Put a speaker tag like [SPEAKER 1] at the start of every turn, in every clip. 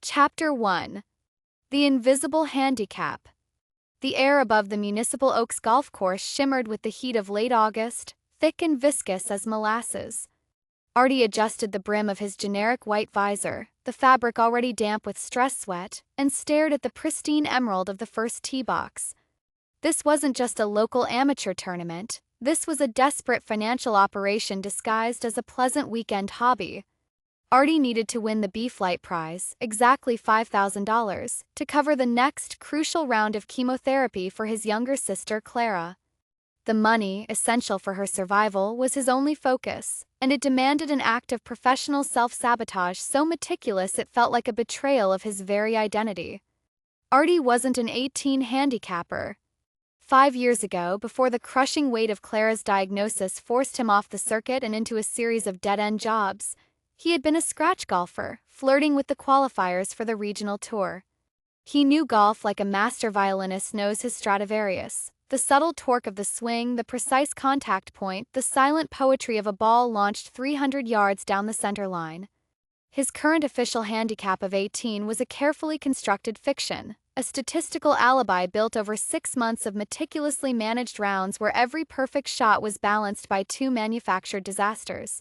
[SPEAKER 1] Chapter 1. The Invisible Handicap. The air above the Municipal Oaks golf course shimmered with the heat of late August, thick and viscous as molasses. Artie adjusted the brim of his generic white visor, the fabric already damp with stress sweat, and stared at the pristine emerald of the first tee box. This wasn't just a local amateur tournament, this was a desperate financial operation disguised as a pleasant weekend hobby. Artie needed to win the B-Flight prize, exactly $5,000, to cover the next crucial round of chemotherapy for his younger sister Clara. The money, essential for her survival, was his only focus, and it demanded an act of professional self-sabotage so meticulous it felt like a betrayal of his very identity. Artie wasn't an 18 handicapper. 5 years ago, before the crushing weight of Clara's diagnosis forced him off the circuit and into a series of dead-end jobs, he had been a scratch golfer, flirting with the qualifiers for the regional tour. He knew golf like a master violinist knows his Stradivarius. The subtle torque of the swing, the precise contact point, the silent poetry of a ball launched 300 yards down the center line. His current official handicap of 18 was a carefully constructed fiction, a statistical alibi built over 6 months of meticulously managed rounds where every perfect shot was balanced by 2 manufactured disasters.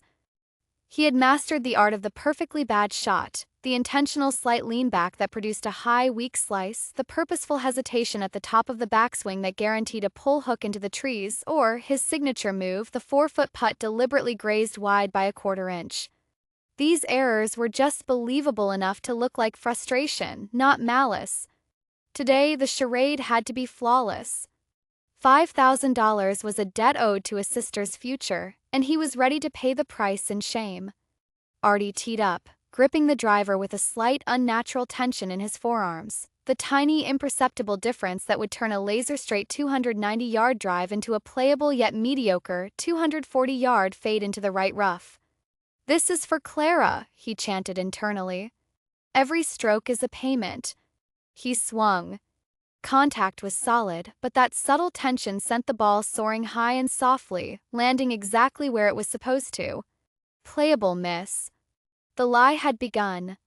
[SPEAKER 1] He had mastered the art of the perfectly bad shot, the intentional slight leanback that produced a high, weak slice, the purposeful hesitation at the top of the backswing that guaranteed a pull hook into the trees, or his signature move, the 4-foot putt deliberately grazed wide by a 1/4 inch. These errors were just believable enough to look like frustration, not malice. Today, the charade had to be flawless. $5,000 was a debt owed to a sister's future, and he was ready to pay the price in shame. Artie teed up, gripping the driver with a slight unnatural tension in his forearms, the tiny imperceptible difference that would turn a laser-straight 290-yard drive into a playable yet mediocre 240-yard fade into the right rough. "This is for Clara," he chanted internally. "Every stroke is a payment." He swung. Contact was solid, but that subtle tension sent the ball soaring high and softly, landing exactly where it was supposed to. Playable miss. The lie had begun.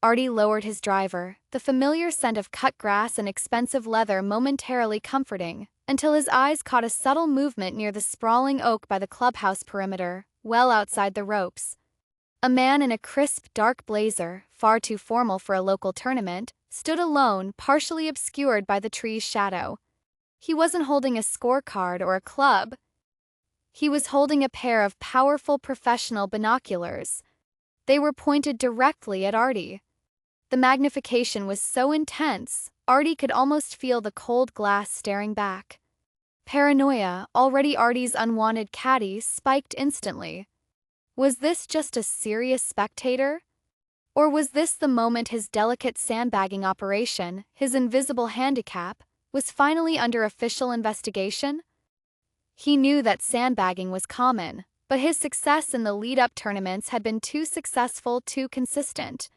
[SPEAKER 1] Artie lowered his driver, the familiar scent of cut grass and expensive leather momentarily comforting, until his eyes caught a subtle movement near the sprawling oak by the clubhouse perimeter, well outside the ropes. A man in a crisp, dark blazer, far too formal for a local tournament, stood alone, partially obscured by the tree's shadow. He wasn't holding a scorecard or a club. He was holding a pair of powerful professional binoculars. They were pointed directly at Artie. The magnification was so intense, Artie could almost feel the cold glass staring back. Paranoia, already Artie's unwanted caddy, spiked instantly. Was this just a serious spectator? Or was this the moment his delicate sandbagging operation, his invisible handicap, was finally under official investigation? He knew that sandbagging was common, but his success in the lead-up tournaments had been too successful, too consistent.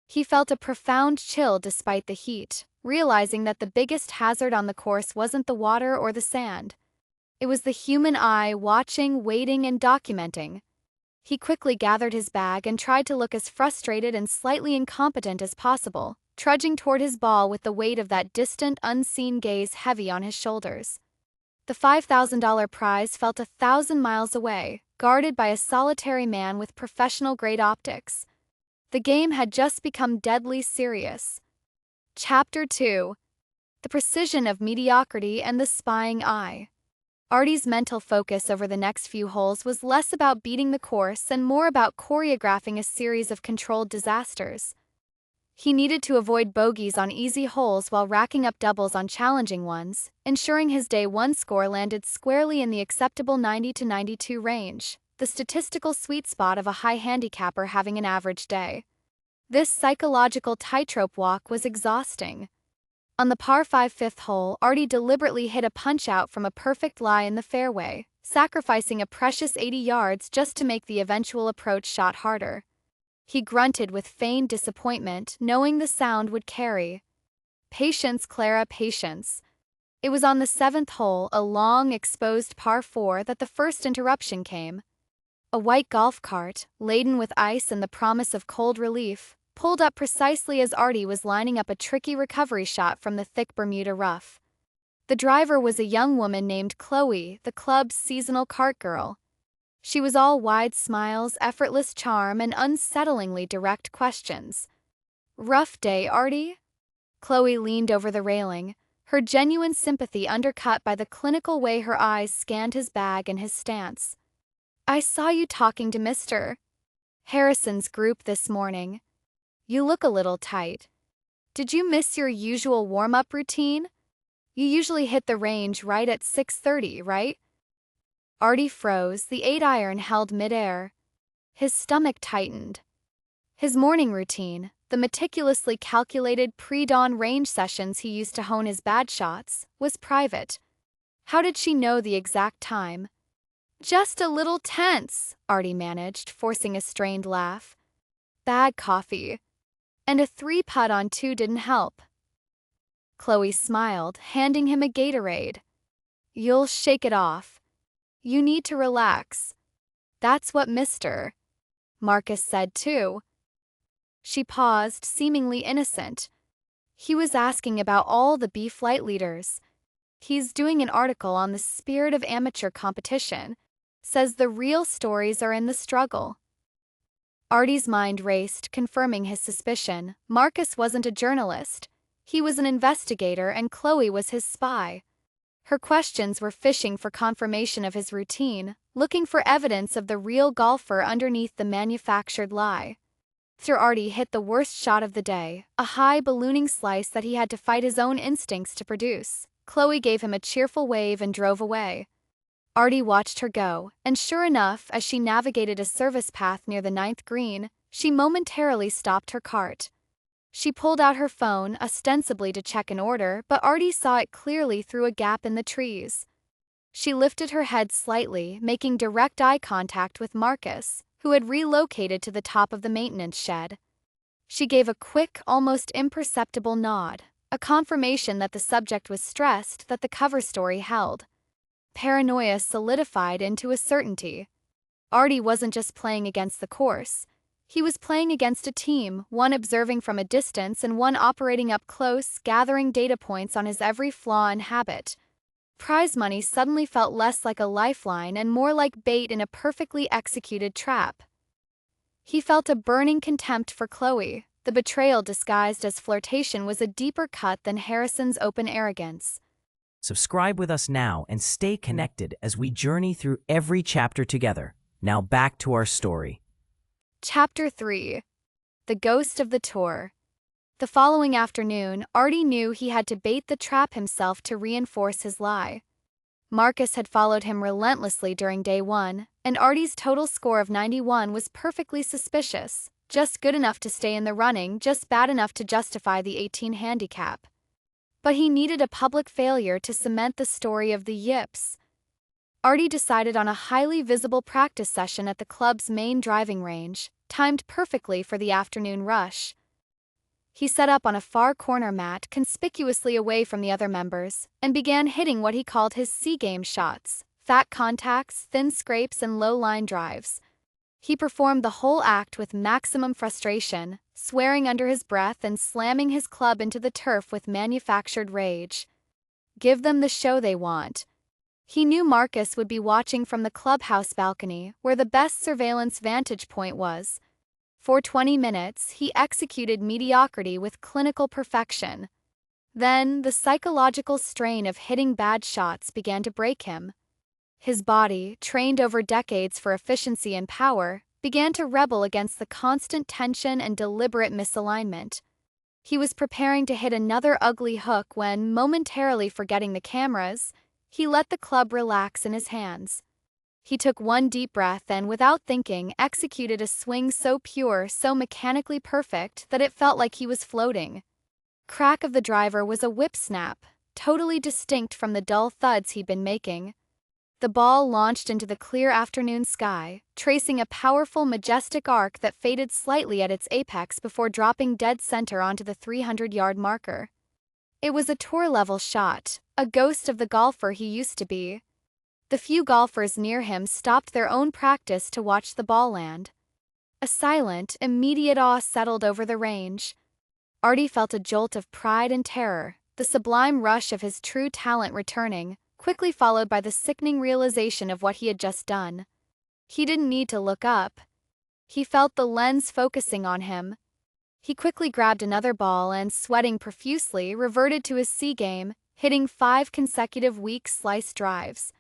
[SPEAKER 1] He felt a profound chill despite the heat, realizing that the biggest hazard on the course wasn't the water or the sand. It was the human eye watching, waiting, and documenting. He quickly gathered his bag and tried to look as frustrated and slightly incompetent as possible, trudging toward his ball with the weight of that distant, unseen gaze heavy on his shoulders. The $5,000 prize felt 1,000 miles away, guarded by a solitary man with professional-grade optics. The game had just become deadly serious. Chapter 2. The Precision of Mediocrity and the Spying Eye. Artie's mental focus over the next few holes was less about beating the course and more about choreographing a series of controlled disasters. He needed to avoid bogeys on easy holes while racking up doubles on challenging ones, ensuring his day 1 score landed squarely in the acceptable 90 to 92 range, the statistical sweet spot of a high handicapper having an average day. This psychological tightrope walk was exhausting. On the par 5 fifth hole, Artie deliberately hit a punch-out from a perfect lie in the fairway, sacrificing a precious 80 yards just to make the eventual approach shot harder. He grunted with feigned disappointment, knowing the sound would carry. Patience, Clara, patience. It was on the 7th hole, a long, exposed par 4, that the first interruption came. A white golf cart, laden with ice and the promise of cold relief, pulled up precisely as Artie was lining up a tricky recovery shot from the thick Bermuda rough. The driver was a young woman named Chloe, the club's seasonal cart girl. She was all wide smiles, effortless charm, and unsettlingly direct questions. "Rough day, Artie?" Chloe leaned over the railing, her genuine sympathy undercut by the clinical way her eyes scanned his bag and his stance. "I saw you talking to Mr. Harrison's group this morning. You look a little tight. Did you miss your usual warm-up routine? You usually hit the range right at 6:30, right?" Artie froze, the 8-iron held midair. His stomach tightened. His morning routine, the meticulously calculated pre-dawn range sessions he used to hone his bad shots, was private. How did she know the exact time? "Just a little tense," Artie managed, forcing a strained laugh. "Bad coffee. And a 3-putt on 2 didn't help." Chloe smiled, handing him a Gatorade. "You'll shake it off. You need to relax. That's what Mr. Marcus said too." She paused, seemingly innocent. "He was asking about all the B flight leaders. He's doing an article on the spirit of amateur competition. Says the real stories are in the struggle." Artie's mind raced, confirming his suspicion. Marcus wasn't a journalist. He was an investigator, and Chloe was his spy. Her questions were fishing for confirmation of his routine, looking for evidence of the real golfer underneath the manufactured lie. After Artie hit the worst shot of the day, a high ballooning slice that he had to fight his own instincts to produce, Chloe gave him a cheerful wave and drove away. Artie watched her go, and sure enough, as she navigated a service path near the 9th green, she momentarily stopped her cart. She pulled out her phone, ostensibly to check an order, but Artie saw it clearly through a gap in the trees. She lifted her head slightly, making direct eye contact with Marcus, who had relocated to the top of the maintenance shed. She gave a quick, almost imperceptible nod, a confirmation that the subject was stressed, that the cover story held. Paranoia solidified into a certainty. Artie wasn't just playing against the course. He was playing against a team, one observing from a distance and one operating up close, gathering data points on his every flaw and habit. Prize money suddenly felt less like a lifeline and more like bait in a perfectly executed trap. He felt a burning contempt for Chloe. The betrayal disguised as flirtation was a deeper cut than Harrison's open arrogance.
[SPEAKER 2] Subscribe with us now and stay connected as we journey through every chapter together. Now back to our story.
[SPEAKER 1] Chapter 3. The Ghost of the Tour. The following afternoon, Artie knew he had to bait the trap himself to reinforce his lie. Marcus had followed him relentlessly during day 1, and Artie's total score of 91 was perfectly suspicious, just good enough to stay in the running, just bad enough to justify the 18 handicap. But he needed a public failure to cement the story of the yips. Artie decided on a highly visible practice session at the club's main driving range, timed perfectly for the afternoon rush. He set up on a far corner mat, conspicuously away from the other members, and began hitting what he called his C-game shots: fat contacts, thin scrapes, and low-line drives. He performed the whole act with maximum frustration, swearing under his breath and slamming his club into the turf with manufactured rage. Give them the show they want. He knew Marcus would be watching from the clubhouse balcony, where the best surveillance vantage point was. For 20 minutes, he executed mediocrity with clinical perfection. Then, the psychological strain of hitting bad shots began to break him. His body, trained over decades for efficiency and power, began to rebel against the constant tension and deliberate misalignment. He was preparing to hit another ugly hook when, momentarily forgetting the cameras, he let the club relax in his hands. He took one deep breath and, without thinking, executed a swing so pure, so mechanically perfect, that it felt like he was floating. Crack of the driver was a whip snap, totally distinct from the dull thuds he'd been making. The ball launched into the clear afternoon sky, tracing a powerful, majestic arc that faded slightly at its apex before dropping dead center onto the 300-yard marker. It was a tour-level shot, a ghost of the golfer he used to be. The few golfers near him stopped their own practice to watch the ball land. A silent, immediate awe settled over the range. Artie felt a jolt of pride and terror, the sublime rush of his true talent returning, quickly followed by the sickening realization of what he had just done. He didn't need to look up. He felt the lens focusing on him. He quickly grabbed another ball and, sweating profusely, reverted to his C game, hitting 5 consecutive weak slice drives.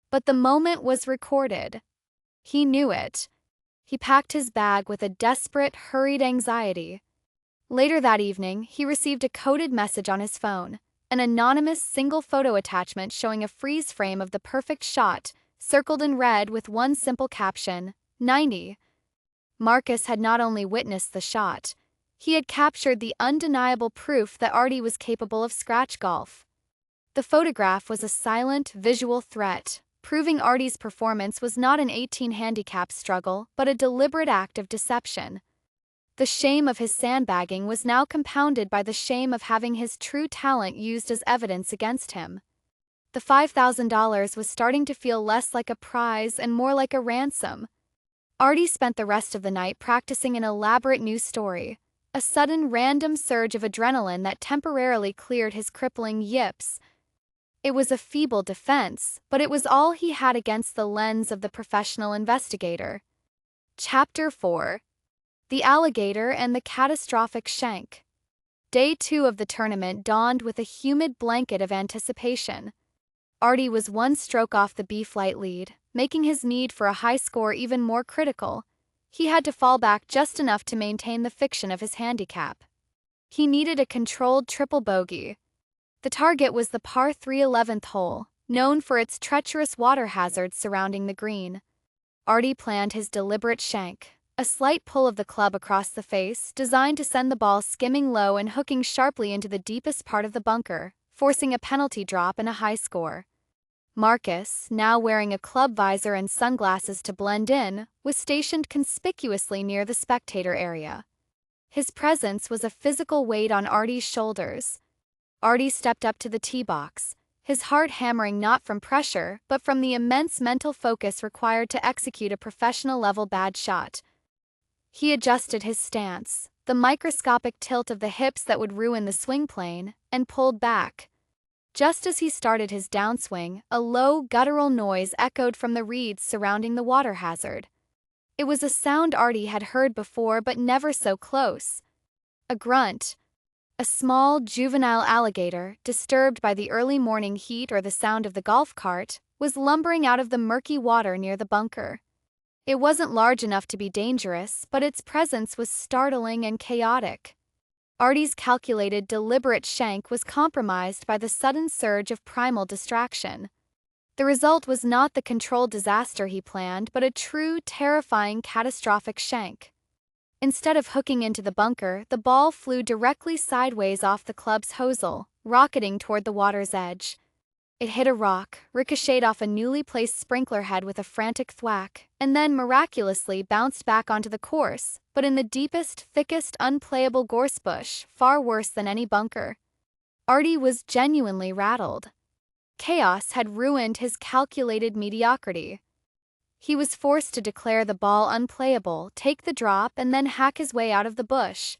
[SPEAKER 1] But the moment was recorded. He knew it. He packed his bag with a desperate, hurried anxiety. Later that evening, he received a coded message on his phone, an anonymous single photo attachment showing a freeze frame of the perfect shot, circled in red with one simple caption, 90. Marcus had not only witnessed the shot, he had captured the undeniable proof that Artie was capable of scratch golf. The photograph was a silent, visual threat, proving Artie's performance was not an 18 handicap struggle but a deliberate act of deception. The shame of his sandbagging was now compounded by the shame of having his true talent used as evidence against him. The $5,000 was starting to feel less like a prize and more like a ransom. Artie spent the rest of the night practicing an elaborate new story, a sudden random surge of adrenaline that temporarily cleared his crippling yips. It was a feeble defense, but it was all he had against the lens of the professional investigator. Chapter 4. The Alligator and the Catastrophic Shank. Day 2 of the tournament dawned with a humid blanket of anticipation. Artie was one stroke off the B-flight lead, making his need for a high score even more critical. He had to fall back just enough to maintain the fiction of his handicap. He needed a controlled triple bogey. The target was the par 3 11th hole, known for its treacherous water hazards surrounding the green. Artie planned his deliberate shank, a slight pull of the club across the face designed to send the ball skimming low and hooking sharply into the deepest part of the bunker, forcing a penalty drop and a high score. Marcus, now wearing a club visor and sunglasses to blend in, was stationed conspicuously near the spectator area. His presence was a physical weight on Artie's shoulders. Artie stepped up to the tee box, his heart hammering not from pressure but from the immense mental focus required to execute a professional-level bad shot. He adjusted his stance, the microscopic tilt of the hips that would ruin the swing plane, and pulled back. Just as he started his downswing, a low, guttural noise echoed from the reeds surrounding the water hazard. It was a sound Artie had heard before but never so close. A grunt. A small, juvenile alligator, disturbed by the early morning heat or the sound of the golf cart, was lumbering out of the murky water near the bunker. It wasn't large enough to be dangerous, but its presence was startling and chaotic. Artie's calculated, deliberate shank was compromised by the sudden surge of primal distraction. The result was not the controlled disaster he planned, but a true, terrifying, catastrophic shank. Instead of hooking into the bunker, the ball flew directly sideways off the club's hosel, rocketing toward the water's edge. It hit a rock, ricocheted off a newly placed sprinkler head with a frantic thwack, and then miraculously bounced back onto the course, but in the deepest, thickest, unplayable gorse bush, far worse than any bunker. Artie was genuinely rattled. Chaos had ruined his calculated mediocrity. He was forced to declare the ball unplayable, take the drop, and then hack his way out of the bush.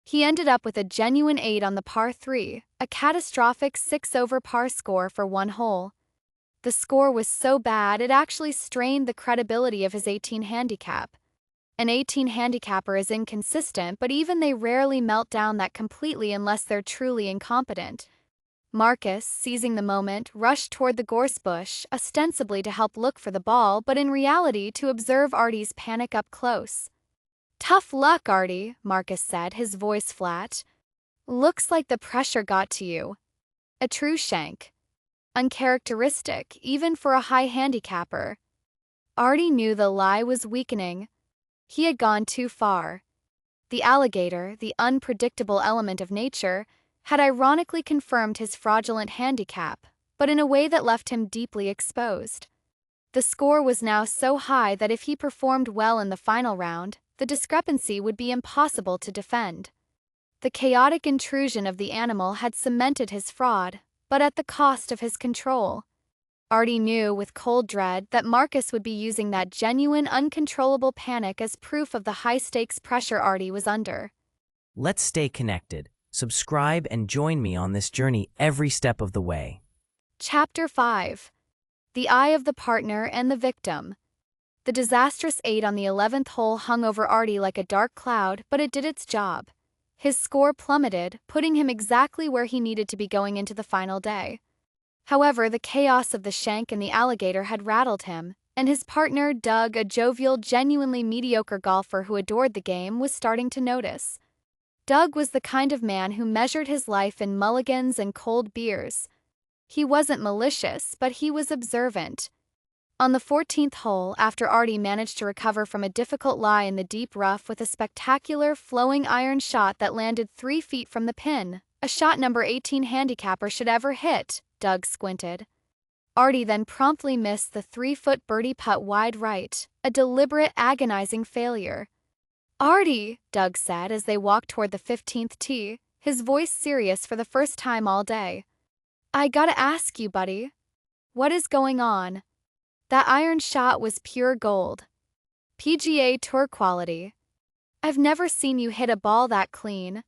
[SPEAKER 1] He ended up with a genuine 8 on the par 3, a catastrophic 6 over par score for one hole. The score was so bad it actually strained the credibility of his 18 handicap. An 18 handicapper is inconsistent, but even they rarely melt down that completely unless they're truly incompetent. Marcus, seizing the moment, rushed toward the gorse bush, ostensibly to help look for the ball, but in reality to observe Artie's panic up close. "Tough luck, Artie," Marcus said, his voice flat. "Looks like the pressure got to you." A true shank. Uncharacteristic, even for a high handicapper. Artie knew the lie was weakening. He had gone too far. The alligator, the unpredictable element of nature, had ironically confirmed his fraudulent handicap, but in a way that left him deeply exposed. The score was now so high that if he performed well in the final round, the discrepancy would be impossible to defend. The chaotic intrusion of the animal had cemented his fraud, but at the cost of his control. Artie knew with cold dread that Marcus would be using that genuine, uncontrollable panic as proof of the high-stakes pressure Artie was under.
[SPEAKER 2] Let's stay connected. Subscribe and join me on this journey every step of the way.
[SPEAKER 1] Chapter 5. The Eye of the Partner and the Victim. The disastrous 8 on the 11th hole hung over Artie like a dark cloud, but it did its job. His score plummeted, putting him exactly where he needed to be going into the final day. However, the chaos of the shank and the alligator had rattled him, and his partner, Doug, a jovial, genuinely mediocre golfer who adored the game, was starting to notice. Doug was the kind of man who measured his life in mulligans and cold beers. He wasn't malicious, but he was observant. On the 14th hole, after Artie managed to recover from a difficult lie in the deep rough with a spectacular, flowing iron shot that landed 3 feet from the pin, a shot number 18 handicapper should ever hit, Doug squinted. Artie then promptly missed the 3-foot birdie putt wide right, a deliberate, agonizing failure. "Artie," Doug said as they walked toward the 15th tee, his voice serious for the first time all day. "I gotta ask you, buddy. What is going on?" That iron shot was pure gold. PGA Tour quality. I've never seen you hit a ball that clean.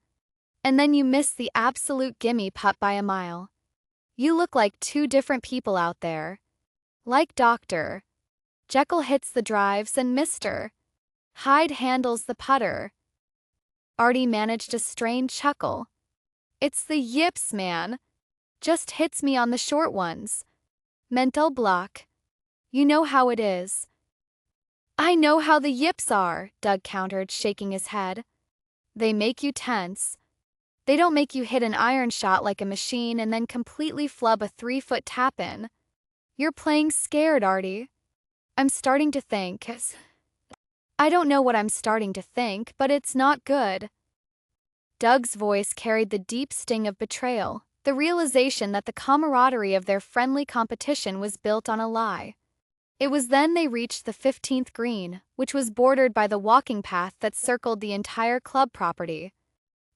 [SPEAKER 1] And then you missed the absolute gimme putt by a mile. You look like 2 different people out there. Like Dr. Jekyll hits the drives and Mr. Hyde handles the putter. Artie managed a strained chuckle. "It's the yips, man. Just hits me on the short ones. Mental block. You know how it is." "I know how the yips are," Doug countered, shaking his head. "They make you tense. They don't make you hit an iron shot like a machine and then completely flub a 3-foot tap-in. You're playing scared, Artie. I'm starting to think. I don't know what I'm starting to think, but it's not good." Doug's voice carried the deep sting of betrayal, the realization that the camaraderie of their friendly competition was built on a lie. It was then they reached the 15th green, which was bordered by the walking path that circled the entire club property.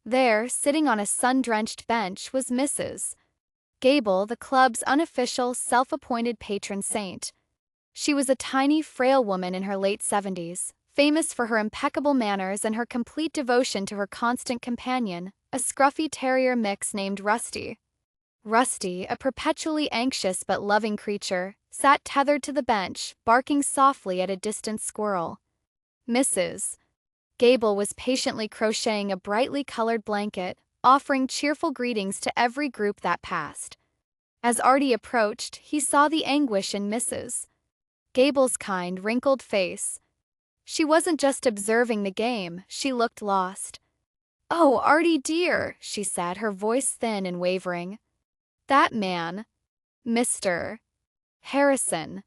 [SPEAKER 1] There, sitting on a sun-drenched bench, was Mrs. Gable, the club's unofficial, self-appointed patron saint. She was a tiny, frail woman in her late 70s, famous for her impeccable manners and her complete devotion to her constant companion, a scruffy terrier mix named Rusty. Rusty, a perpetually anxious but loving creature, sat tethered to the bench, barking softly at a distant squirrel. Mrs. Gable was patiently crocheting a brightly colored blanket, offering cheerful greetings to every group that passed. As Artie approached, he saw the anguish in Mrs. Gable's kind, wrinkled face. She wasn't just observing the game, she looked lost. "Oh, Artie dear," she said, her voice thin and wavering. "That man, Mr. Harrison.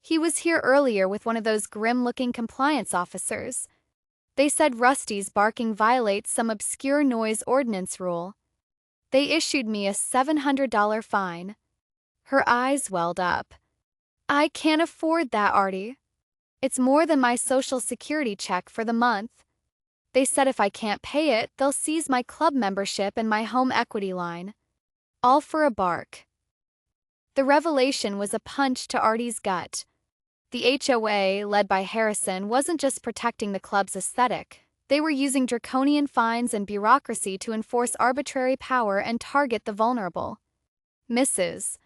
[SPEAKER 1] He was here earlier with one of those grim-looking compliance officers. They said Rusty's barking violates some obscure noise ordinance rule. They issued me a $700 fine." Her eyes welled up. "I can't afford that, Artie. It's more than my Social Security check for the month. They said if I can't pay it, they'll seize my club membership and my home equity line. All for a bark." The revelation was a punch to Artie's gut. The HOA, led by Harrison, wasn't just protecting the club's aesthetic. They were using draconian fines and bureaucracy to enforce arbitrary power and target the vulnerable. Mrs.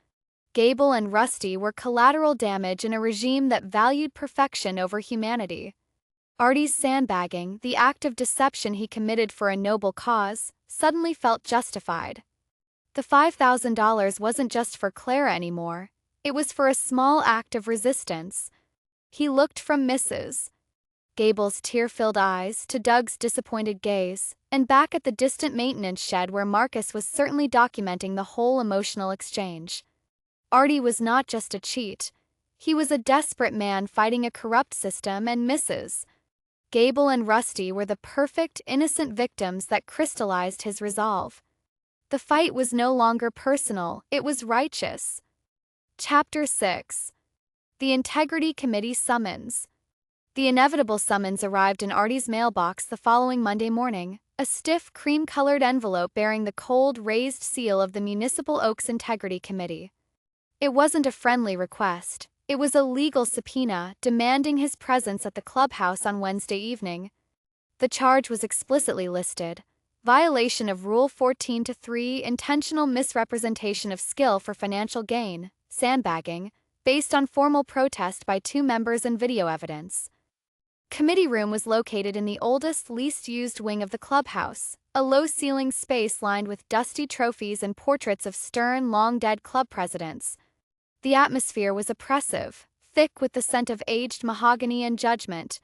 [SPEAKER 1] Gable and Rusty were collateral damage in a regime that valued perfection over humanity. Artie's sandbagging, the act of deception he committed for a noble cause, suddenly felt justified. The $5,000 wasn't just for Clara anymore. It was for a small act of resistance. He looked from Mrs. Gable's tear-filled eyes to Doug's disappointed gaze, and back at the distant maintenance shed where Marcus was certainly documenting the whole emotional exchange. Artie was not just a cheat. He was a desperate man fighting a corrupt system, and Mrs. Gable and Rusty were the perfect, innocent victims that crystallized his resolve. The fight was no longer personal, it was righteous. Chapter 6. The Integrity Committee Summons. The inevitable summons arrived in Artie's mailbox the following Monday morning, a stiff, cream-colored envelope bearing the cold, raised seal of the Municipal Oaks Integrity Committee. It wasn't a friendly request. It was a legal subpoena demanding his presence at the clubhouse on Wednesday evening. The charge was explicitly listed: violation of Rule 14-3, intentional misrepresentation of skill for financial gain, sandbagging, based on formal protest by 2 members and video evidence. Committee room was located in the oldest, least used wing of the clubhouse, a low-ceilinged space lined with dusty trophies and portraits of stern, long-dead club presidents. The atmosphere was oppressive, thick with the scent of aged mahogany and judgment.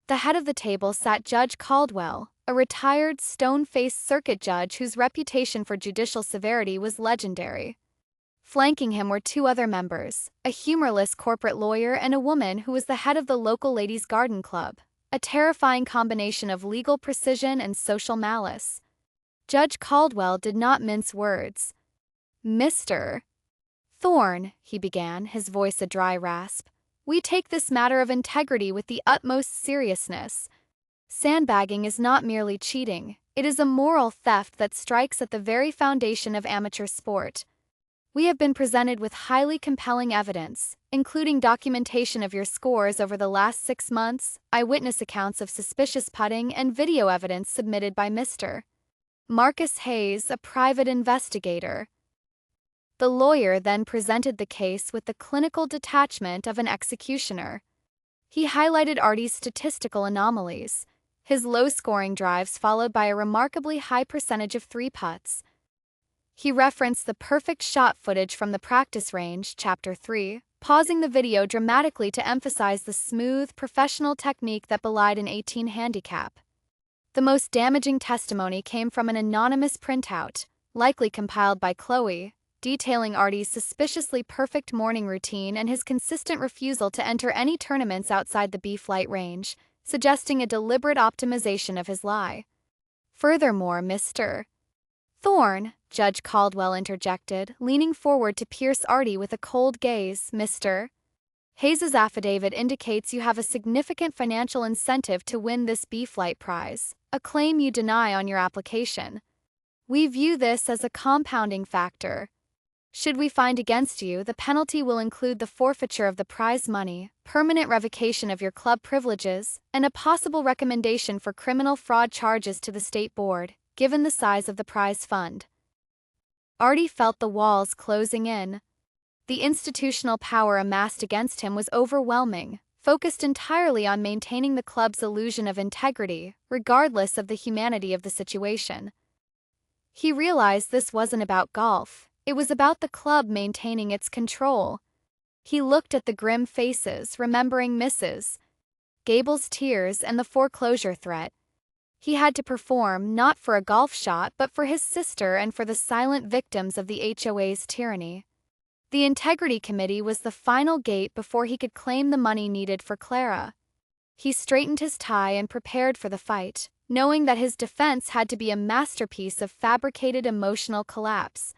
[SPEAKER 1] The head of the table sat Judge Caldwell, a retired, stone-faced circuit judge whose reputation for judicial severity was legendary. Flanking him were 2 other members, a humorless corporate lawyer and a woman who was the head of the local ladies' garden club, a terrifying combination of legal precision and social malice. Judge Caldwell did not mince words. "Mr. Thorne," he began, his voice a dry rasp, "we take this matter of integrity with the utmost seriousness. Sandbagging is not merely cheating, it is a moral theft that strikes at the very foundation of amateur sport. We have been presented with highly compelling evidence, including documentation of your scores over the last 6 months, eyewitness accounts of suspicious putting, and video evidence submitted by Mr. Marcus Hayes, a private investigator." The lawyer then presented the case with the clinical detachment of an executioner. He highlighted Artie's statistical anomalies, his low-scoring drives followed by a remarkably high percentage of 3 putts. He referenced the perfect shot footage from the practice range, Chapter 3, pausing the video dramatically to emphasize the smooth, professional technique that belied an 18 handicap. The most damaging testimony came from an anonymous printout, likely compiled by Chloe, detailing Artie's suspiciously perfect morning routine and his consistent refusal to enter any tournaments outside the B-flight range, suggesting a deliberate optimization of his lie. Furthermore, Mr. Thorne, Judge Caldwell interjected, leaning forward to pierce Artie with a cold gaze, "Mr. Hayes's affidavit indicates you have a significant financial incentive to win this B-flight prize, a claim you deny on your application. We view this as a compounding factor. Should we find against you, the penalty will include the forfeiture of the prize money, permanent revocation of your club privileges, and a possible recommendation for criminal fraud charges to the state board, given the size of the prize fund." Artie felt the walls closing in. The institutional power amassed against him was overwhelming, focused entirely on maintaining the club's illusion of integrity, regardless of the humanity of the situation. He realized this wasn't about golf, it was about the club maintaining its control. He looked at the grim faces, remembering Mrs. Gable's tears and the foreclosure threat. He had to perform not for a golf shot but for his sister and for the silent victims of the HOA's tyranny. The Integrity Committee was the final gate before he could claim the money needed for Clara. He straightened his tie and prepared for the fight, knowing that his defense had to be a masterpiece of fabricated emotional collapse.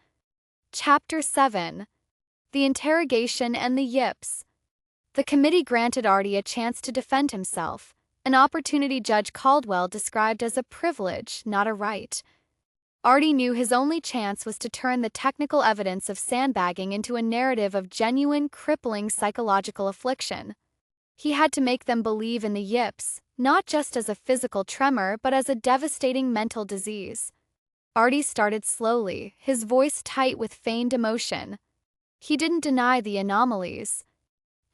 [SPEAKER 1] Chapter 7: The Interrogation and the Yips. The committee granted Artie a chance to defend himself, an opportunity Judge Caldwell described as a privilege, not a right. Artie knew his only chance was to turn the technical evidence of sandbagging into a narrative of genuine, crippling psychological affliction. He had to make them believe in the yips, not just as a physical tremor but as a devastating mental disease. Artie started slowly, his voice tight with feigned emotion. He didn't deny the anomalies.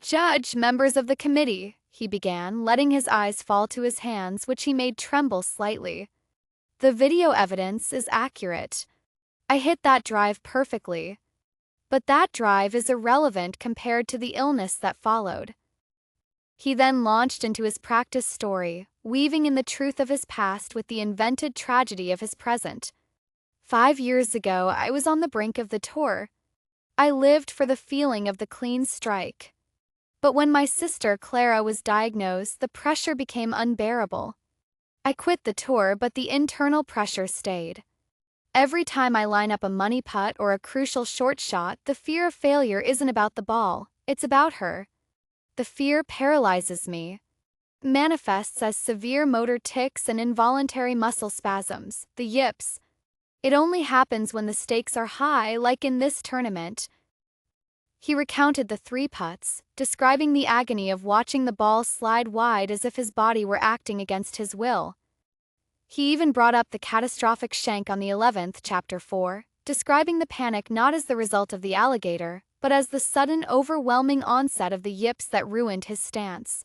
[SPEAKER 1] "Judge, members of the committee," he began, letting his eyes fall to his hands, which he made tremble slightly. "The video evidence is accurate. I hit that drive perfectly. But that drive is irrelevant compared to the illness that followed." He then launched into his practice story, weaving in the truth of his past with the invented tragedy of his present. 5 years ago, I was on the brink of the tour. I lived for the feeling of the clean strike. But when my sister Clara was diagnosed, the pressure became unbearable. I quit the tour, but the internal pressure stayed. Every time I line up a money putt or a crucial short shot, the fear of failure isn't about the ball, it's about her. The fear paralyzes me. Manifests as severe motor tics and involuntary muscle spasms, the yips. It only happens when the stakes are high, like in this tournament. He recounted the 3 putts, describing the agony of watching the ball slide wide as if his body were acting against his will. He even brought up the catastrophic shank on the 11th, Chapter 4, describing the panic not as the result of the alligator, but as the sudden overwhelming onset of the yips that ruined his stance.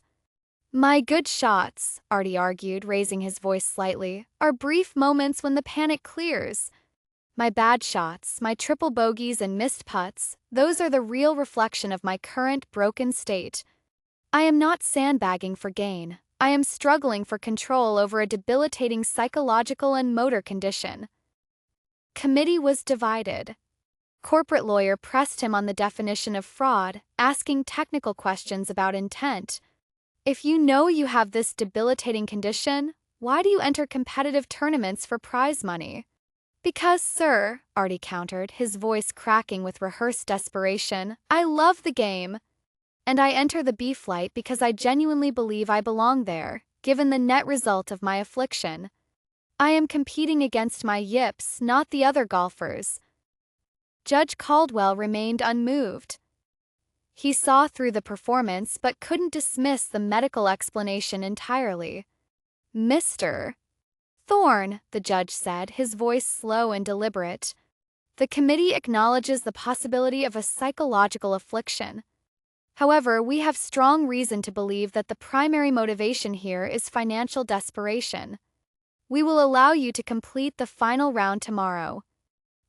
[SPEAKER 1] My good shots, Artie argued, raising his voice slightly, are brief moments when the panic clears. My bad shots, my triple bogeys and missed putts, those are the real reflection of my current broken state. I am not sandbagging for gain. I am struggling for control over a debilitating psychological and motor condition. Committee was divided. Corporate lawyer pressed him on the definition of fraud, asking technical questions about intent. If you know you have this debilitating condition, why do you enter competitive tournaments for prize money? Because, sir, Artie countered, his voice cracking with rehearsed desperation, I love the game. And I enter the B flight because I genuinely believe I belong there, given the net result of my affliction. I am competing against my yips, not the other golfers. Judge Caldwell remained unmoved. He saw through the performance but couldn't dismiss the medical explanation entirely. Mr. Thorne, the judge said, his voice slow and deliberate. The committee acknowledges the possibility of a psychological affliction. However, we have strong reason to believe that the primary motivation here is financial desperation. We will allow you to complete the final round tomorrow.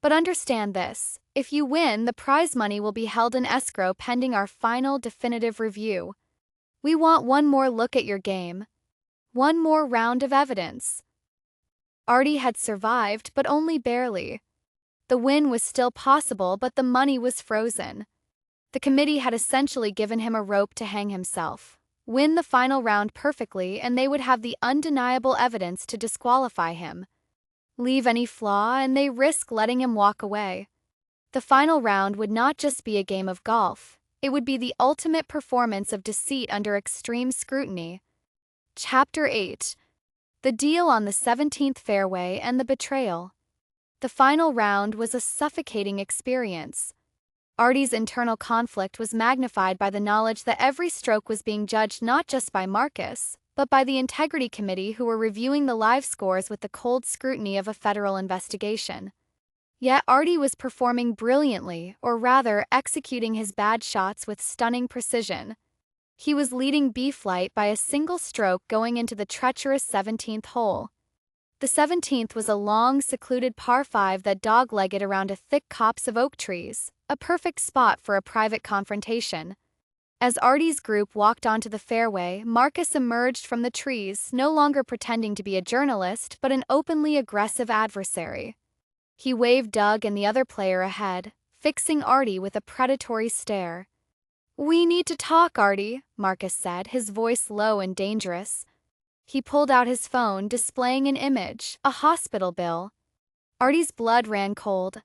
[SPEAKER 1] But understand this, if you win, the prize money will be held in escrow pending our final definitive review. We want one more look at your game. One more round of evidence. Artie had survived, but only barely. The win was still possible, but the money was frozen. The committee had essentially given him a rope to hang himself. Win the final round perfectly, and they would have the undeniable evidence to disqualify him. Leave any flaw, and they risk letting him walk away. The final round would not just be a game of golf, it would be the ultimate performance of deceit under extreme scrutiny. Chapter 8. The Deal on the 17th Fairway and the Betrayal. The final round was a suffocating experience. Artie's internal conflict was magnified by the knowledge that every stroke was being judged not just by Marcus, but by the Integrity Committee, who were reviewing the live scores with the cold scrutiny of a federal investigation. Yet Artie was performing brilliantly, or rather, executing his bad shots with stunning precision. He was leading B flight by a single stroke going into the treacherous 17th hole. The 17th was a long, secluded par 5 that dog-legged around a thick copse of oak trees, a perfect spot for a private confrontation. As Artie's group walked onto the fairway, Marcus emerged from the trees, no longer pretending to be a journalist but an openly aggressive adversary. He waved Doug and the other player ahead, fixing Artie with a predatory stare. We need to talk, Artie, Marcus said, his voice low and dangerous. He pulled out his phone, displaying an image, a hospital bill. Artie's blood ran cold.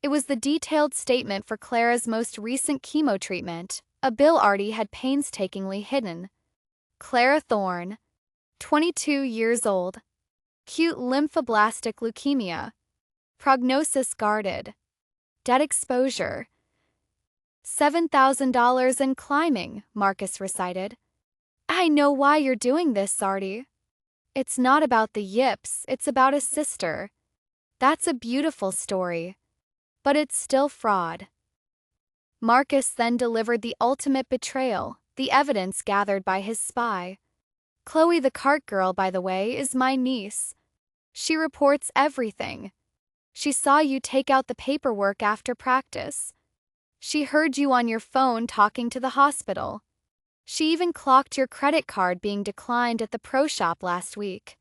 [SPEAKER 1] It was the detailed statement for Clara's most recent chemo treatment, a bill Artie had painstakingly hidden. Clara Thorne, 22 years old. Acute lymphoblastic leukemia. Prognosis guarded. Debt exposure. $7,000 and climbing, Marcus recited. I know why you're doing this, Artie. It's not about the yips, it's about a sister. That's a beautiful story. But it's still fraud. Marcus then delivered the ultimate betrayal, the evidence gathered by his spy. Chloe the cart girl, by the way, is my niece. She reports everything. She saw you take out the paperwork after practice. She heard you on your phone talking to the hospital. She even clocked your credit card being declined at the pro shop last week.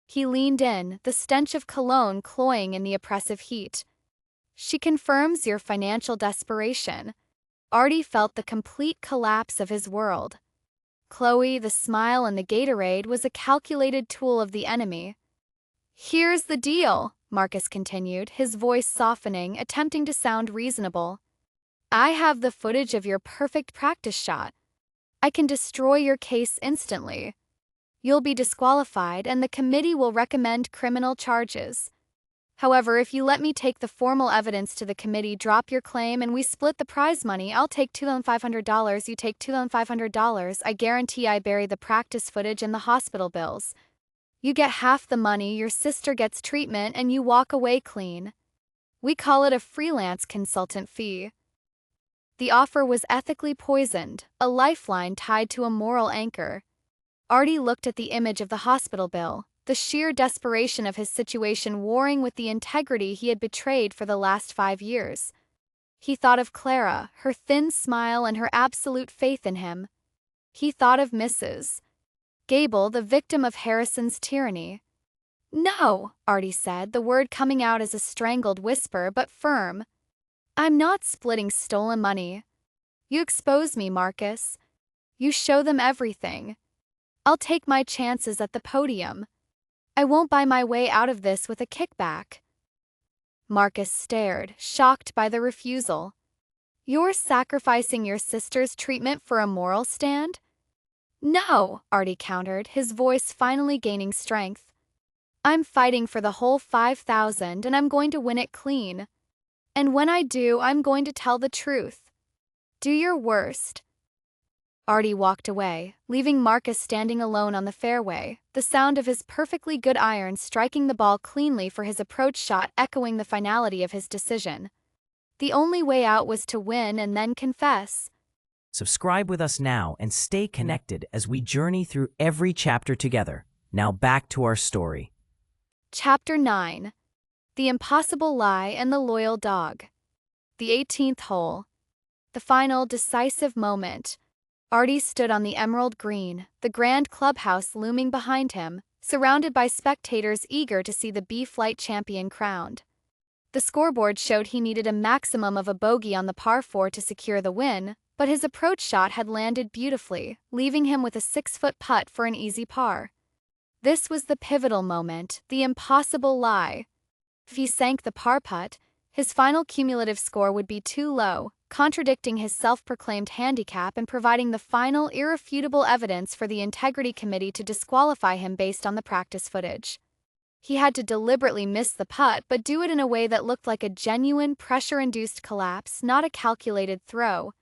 [SPEAKER 1] He leaned in, the stench of cologne cloying in the oppressive heat. She confirms your financial desperation. Artie felt the complete collapse of his world. Chloe, the smile and the Gatorade was a calculated tool of the enemy. Here's the deal, Marcus continued, his voice softening, attempting to sound reasonable. I have the footage of your perfect practice shot. I can destroy your case instantly. You'll be disqualified and the committee will recommend criminal charges. However, if you let me take the formal evidence to the committee, drop your claim, and we split the prize money, I'll take $2,500, you take $2,500. I guarantee I bury the practice footage and the hospital bills. You get half the money, your sister gets treatment, and you walk away clean. We call it a freelance consultant fee. The offer was ethically poisoned, a lifeline tied to a moral anchor. Artie looked at the image of the hospital bill, the sheer desperation of his situation warring with the integrity he had betrayed for the last 5 years. He thought of Clara, her thin smile and her absolute faith in him. He thought of Mrs. Gable, the victim of Harrison's tyranny. "No," Artie said, the word coming out as a strangled whisper but firm. "I'm not splitting stolen money. You expose me, Marcus. You show them everything. I'll take my chances at the podium. I won't buy my way out of this with a kickback." Marcus stared, shocked by the refusal. "You're sacrificing your sister's treatment for a moral stand?" "No," Artie countered, his voice finally gaining strength. "I'm fighting for the whole 5,000 and I'm going to win it clean. And when I do, I'm going to tell the truth. Do your worst." Artie walked away, leaving Marcus standing alone on the fairway, the sound of his perfectly good iron striking the ball cleanly for his approach shot echoing the finality of his decision. The only way out was to win and then confess.
[SPEAKER 2] Subscribe with us now and stay connected as we journey through every chapter together. Now back to our story.
[SPEAKER 1] Chapter 9. The Impossible Lie and the Loyal Dog. The 18th hole. The final decisive moment. Artie stood on the emerald green, the grand clubhouse looming behind him, surrounded by spectators eager to see the B-Flight champion crowned. The scoreboard showed he needed a maximum of a bogey on the par 4 to secure the win, but his approach shot had landed beautifully, leaving him with a 6-foot putt for an easy par. This was the pivotal moment, the impossible lie. If he sank the par putt, his final cumulative score would be too low, contradicting his self-proclaimed handicap and providing the final irrefutable evidence for the integrity committee to disqualify him based on the practice footage. He had to deliberately miss the putt but do it in a way that looked like a genuine pressure-induced collapse, not a calculated throw.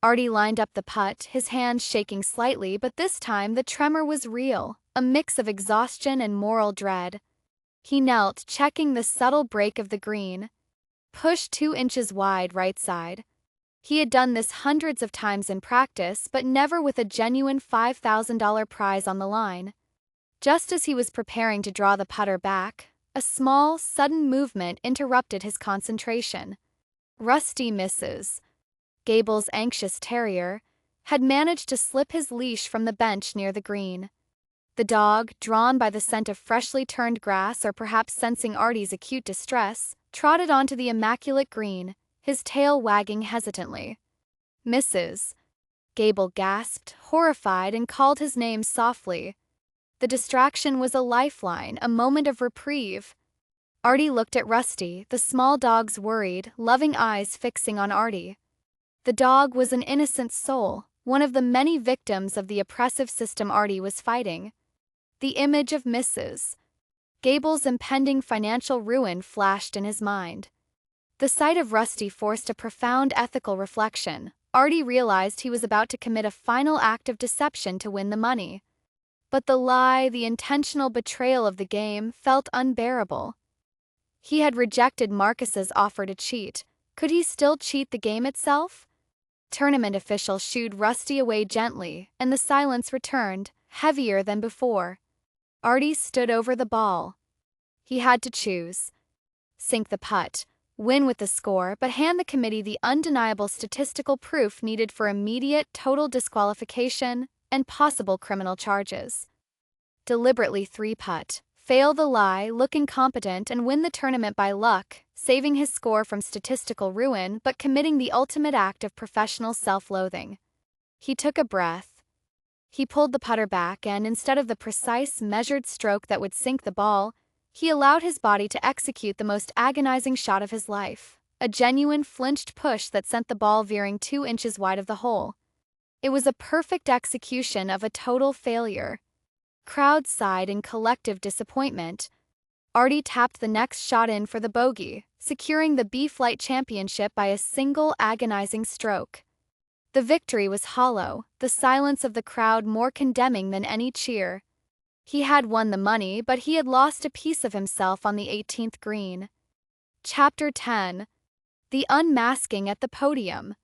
[SPEAKER 1] Artie lined up the putt, his hands shaking slightly, but this time the tremor was real, a mix of exhaustion and moral dread. He knelt, checking the subtle break of the green. Push 2 inches wide right side. He had done this hundreds of times in practice, but never with a genuine $5,000 prize on the line. Just as he was preparing to draw the putter back, a small, sudden movement interrupted his concentration. Rusty Mrs. Gable's anxious terrier had managed to slip his leash from the bench near the green. The dog, drawn by the scent of freshly turned grass or perhaps sensing Artie's acute distress, trotted onto the immaculate green, his tail wagging hesitantly. "Mrs. Gable gasped, horrified, and called his name softly. The distraction was a lifeline, a moment of reprieve. Artie looked at Rusty, the small dog's worried, loving eyes fixing on Artie. The dog was an innocent soul, one of the many victims of the oppressive system Artie was fighting. The image of Mrs. Gable's impending financial ruin flashed in his mind. The sight of Rusty forced a profound ethical reflection. Artie realized he was about to commit a final act of deception to win the money. But the lie, the intentional betrayal of the game, felt unbearable. He had rejected Marcus's offer to cheat. Could he still cheat the game itself? Tournament official shooed Rusty away gently, and the silence returned, heavier than before. Artie stood over the ball. He had to choose. Sink the putt, win with the score, but hand the committee the undeniable statistical proof needed for immediate total disqualification and possible criminal charges. Deliberately 3-putt, fail the lie, look incompetent, and win the tournament by luck, saving his score from statistical ruin but committing the ultimate act of professional self-loathing. He took a breath. He pulled the putter back and, instead of the precise, measured stroke that would sink the ball, he allowed his body to execute the most agonizing shot of his life, a genuine flinched push that sent the ball veering 2 inches wide of the hole. It was a perfect execution of a total failure. Crowd sighed in collective disappointment. Artie tapped the next shot in for the bogey, securing the B-Flight championship by a single agonizing stroke. The victory was hollow, the silence of the crowd more condemning than any cheer. He had won the money, but he had lost a piece of himself on the 18th green. Chapter 10. The Unmasking at the Podium.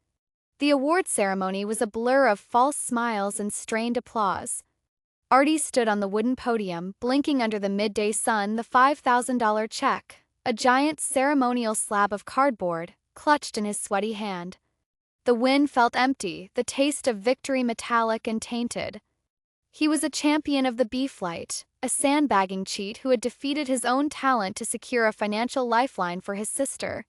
[SPEAKER 1] The award ceremony was a blur of false smiles and strained applause. Artie stood on the wooden podium, blinking under the midday sun, the $5,000 check, a giant ceremonial slab of cardboard, clutched in his sweaty hand. The win felt empty, the taste of victory metallic and tainted. He was a champion of the B-Flight, a sandbagging cheat who had defeated his own talent to secure a financial lifeline for his sister.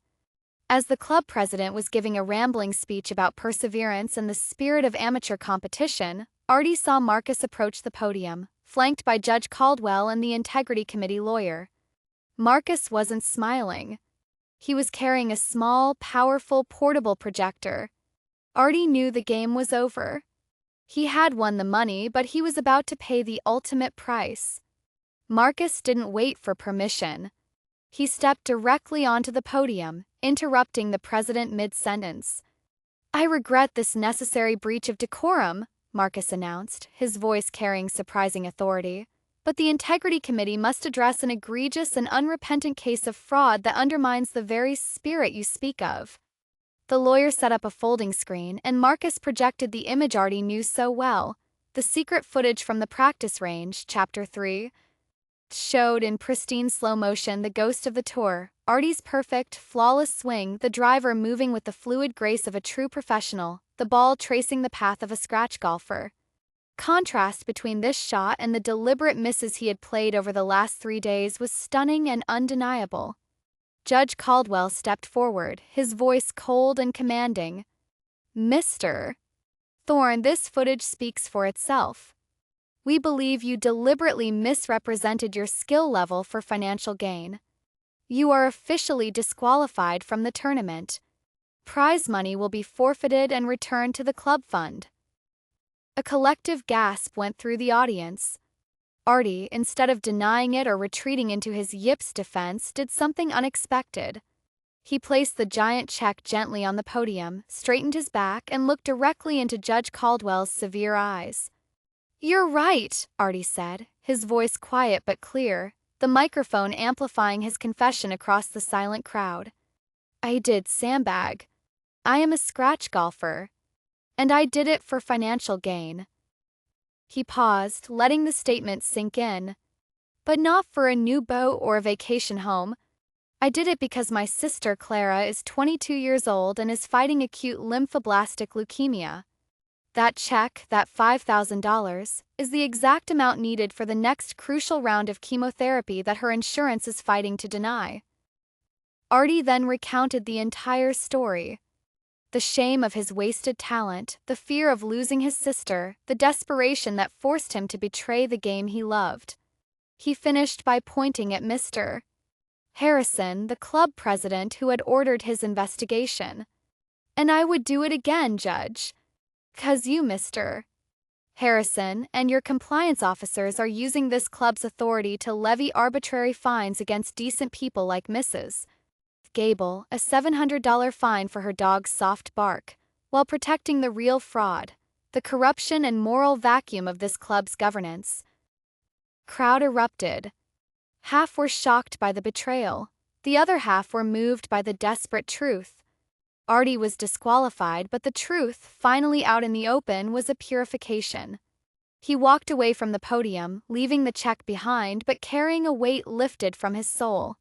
[SPEAKER 1] As the club president was giving a rambling speech about perseverance and the spirit of amateur competition, Artie saw Marcus approach the podium, flanked by Judge Caldwell and the Integrity Committee lawyer. Marcus wasn't smiling. He was carrying a small, powerful, portable projector. Artie knew the game was over. He had won the money, but he was about to pay the ultimate price. Marcus didn't wait for permission. He stepped directly onto the podium, interrupting the president mid-sentence. "I regret this necessary breach of decorum," Marcus announced, his voice carrying surprising authority. "But the Integrity Committee must address an egregious and unrepentant case of fraud that undermines the very spirit you speak of." The lawyer set up a folding screen, and Marcus projected the image Artie knew so well, the secret footage from the practice range, Chapter 3. Showed in pristine slow motion the ghost of the tour, Artie's perfect, flawless swing, the driver moving with the fluid grace of a true professional, the ball tracing the path of a scratch golfer. Contrast between this shot and the deliberate misses he had played over the last 3 days was stunning and undeniable. Judge Caldwell stepped forward, his voice cold and commanding. "Mr. Thorne, this footage speaks for itself. We believe you deliberately misrepresented your skill level for financial gain. You are officially disqualified from the tournament. Prize money will be forfeited and returned to the club fund." A collective gasp went through the audience. Artie, instead of denying it or retreating into his yips defense, did something unexpected. He placed the giant check gently on the podium, straightened his back, and looked directly into Judge Caldwell's severe eyes. "You're right," Artie said, his voice quiet but clear, the microphone amplifying his confession across the silent crowd. "I did sandbag. I am a scratch golfer. And I did it for financial gain." He paused, letting the statement sink in. "But not for a new boat or a vacation home. I did it because my sister Clara is 22 years old and is fighting acute lymphoblastic leukemia. That check, that $5,000, is the exact amount needed for the next crucial round of chemotherapy that her insurance is fighting to deny." Artie then recounted the entire story. The shame of his wasted talent, the fear of losing his sister, the desperation that forced him to betray the game he loved. He finished by pointing at Mr. Harrison, the club president who had ordered his investigation. "And I would do it again, Judge. 'Cause you, Mr. Harrison, and your compliance officers are using this club's authority to levy arbitrary fines against decent people like Mrs. Gable, a $700 fine for her dog's soft bark, while protecting the real fraud, the corruption and moral vacuum of this club's governance." Crowd erupted. Half were shocked by the betrayal, the other half were moved by the desperate truth. Artie was disqualified, but the truth, finally out in the open, was a purification. He walked away from the podium, leaving the check behind but carrying a weight lifted from his soul.